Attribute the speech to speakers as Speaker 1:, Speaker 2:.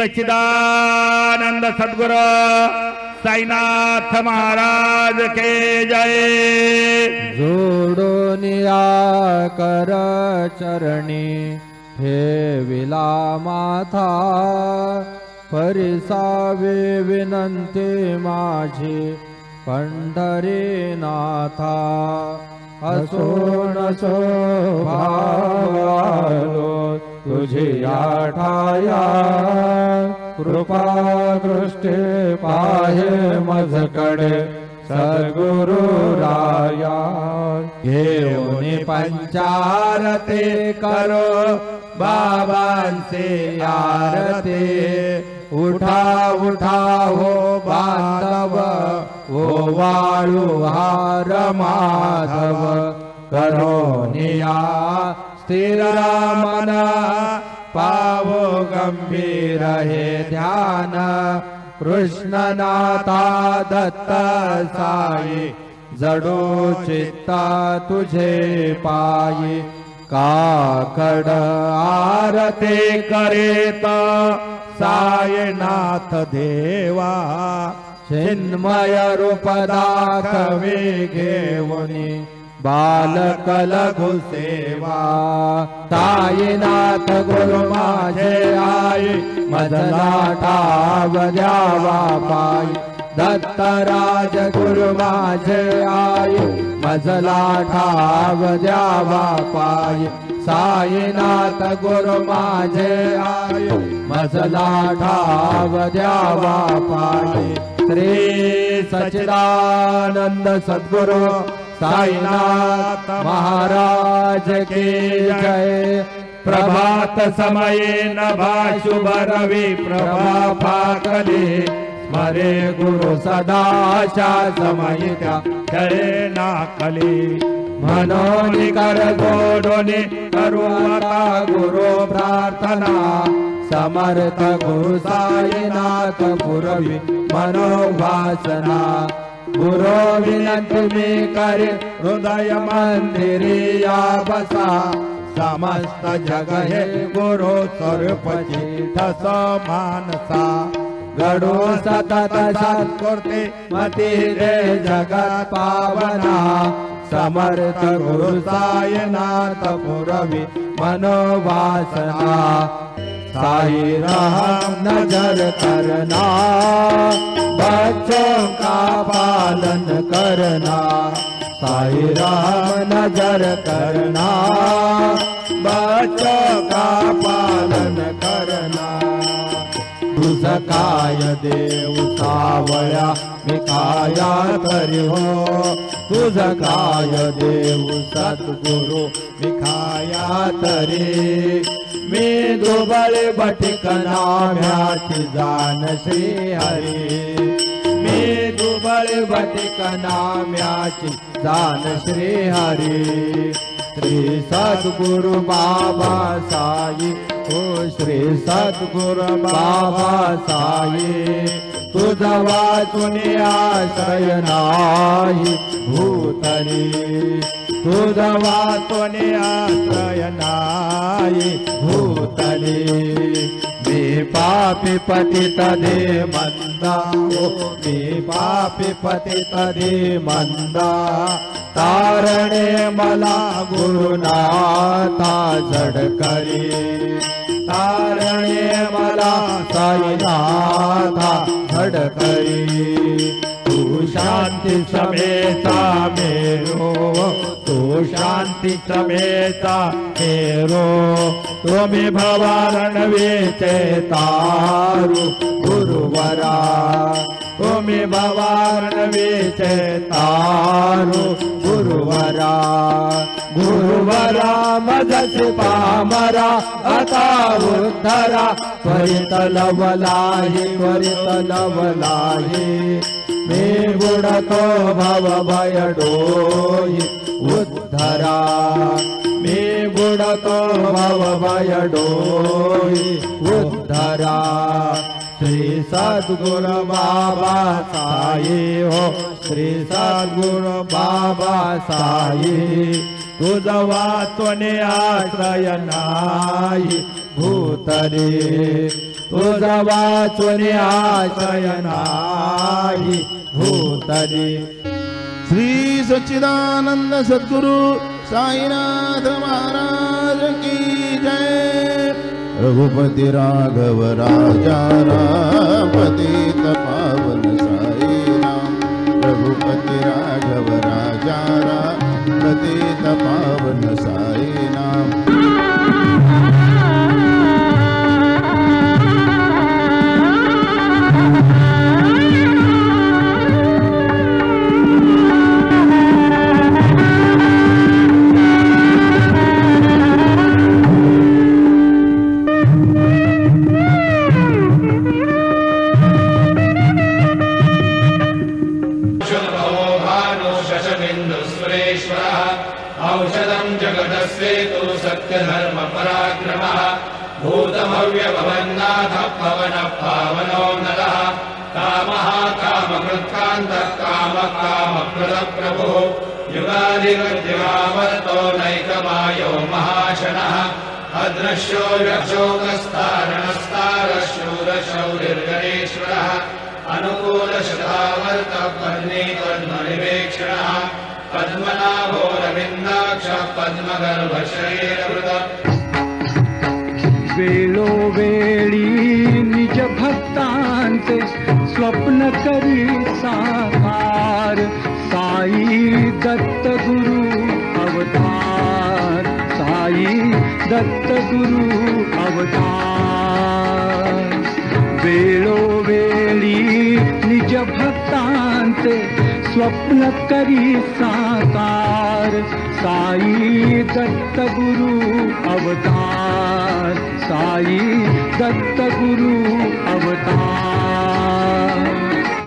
Speaker 1: सच्चिदानंद सद्गुरु साईनाथ महाराज के जय।
Speaker 2: जोडोनिया कर चरणी ठेविला माथा, परिसावे विनंती माझी पंढरीनाथा। असो नसो भावालो तुझी आठाया, कृपा दृष्टी पाहे मजकडे सद्गुरु राया। घेऊन पंचारते करो बाबांचे आरते, उठा उठा हो बांधव ओ वाळू हार माधव। करो निया स्थिर मना, पावो गंभीर हे ध्यान। कृष्णनाथा दत्त साई, जडो चित्ता तुझे पायी। काकड आरते करेत साईनाथ देवा, चिन्मय रूप दाखवे घेऊनी बालक लघु सेवा। साईनाथ गुरु माझे आई, मजला ठाव द्यावा पायी। दत्तराज गुरु माझे आई, मजला ठाव द्यावा पायी। साईनाथ गुरु माझे आई, मजला ठाव द्यावा पायी। श्री सच्चिदानंद सद्गुरु साईनाथ महाराज की जय। प्रभात समये नभा शुभ रवि प्रभा फाकले, स्मरे गुरु सदा समयिता जय नाकले। मनोनि कर जोडोनि करू आता गुरु प्रार्थना, समर्थ गुरु साईनाथ पुरवी मनोवासना। गुरु विनंती मी करे हृदय मंदिरी या बसा, समस्त जग हे गुरु स्वरूपची ठस मानसा। घडो सतत सत्कृती मती दे जगत पावना, समर्थ गुरु साईनाथ पुरवी मनोवासना। साई राम नजर करना, बच्चों का पालन करना। साई राम नजर करना, बच्चों का पालन करना। तुझ काय देव सावळ्या मिखाया तरी हो, तुझ काय देव सद्गुरु मिखाया तरी। मी दुबळे बटिकना म्याची जाण श्री हरी, मी दुबळे बटिकना म्याची जाण श्री हरी। श्री सद्गुरु बाबा साई, ओ श्री सद्गुरु बाबा साई। तुझ वाचून आश्रय नाही भूतली, तुझ वाचून आश्रय नाही भूतली। मी पापी पतित दे मंदा, ओ मी पापी पतित दे मंदा। तारणे मला गुरुनाथा झडकरी, तारणे मला साईनाथा झडकरी। तू शांती समेता मेरो, तू शांती समेता मेरो। तुम्ही भवारणवीचे तारू गुरुवरा, तुम्ही भवारणवीचे तारू गुरुवरा। गुरुवरा मजसी पामरा, आता उद्धरा त्वरित लवलाही, त्वरित लवलाही। मी बुडतो भव भय डोई उद्धरा, मी बुडतो भव भय डोई उद्धरा। श्री सद्गुरु बाबा साई हो, श्री सद्गुरु बाबा साई। तुझ वाचून आश्रय नाही भूतरी, तुझा वाचून आशय नाही भूतली.
Speaker 3: श्री सच्चिदानंद सद्गुरु साईनाथ महाराज की जय. रघुपति राघव राजा राम पतित पावन साई राम. रघुपति राघव राजा राम पतित पावन साई राम.
Speaker 4: औषधं जगदस्येतु सत्यधर्म पराक्रमः. भूतमव्यभवन्नाथः पवनः पावनो नरः. कामः कामकृत्कान्तः कामः कामप्रदः प्रभुः. युगादिवर्तिवावर्तो नैकमायो महाशनः. अदृश्यो यशोकस्तारणस्तारशूरशौरिर्गणेश्वरः. अनुकूलशतावर्तः पद्मे पद्मनिवेक्षणः. पद्मनाभोरविन्दाक्षः पद्मगर्भशरीरवृतः.
Speaker 5: वेळोवेळी निज भक्तांचे स्वप्न करी साकार. साई दत्त गुरु अवतार. साई दत्त गुरु अवतार. वेळोवेळी निज भक्तांचे स्वप्न करी साकार. साई दत्त गुरु अवतार. साई दत्त गुरु अवतार.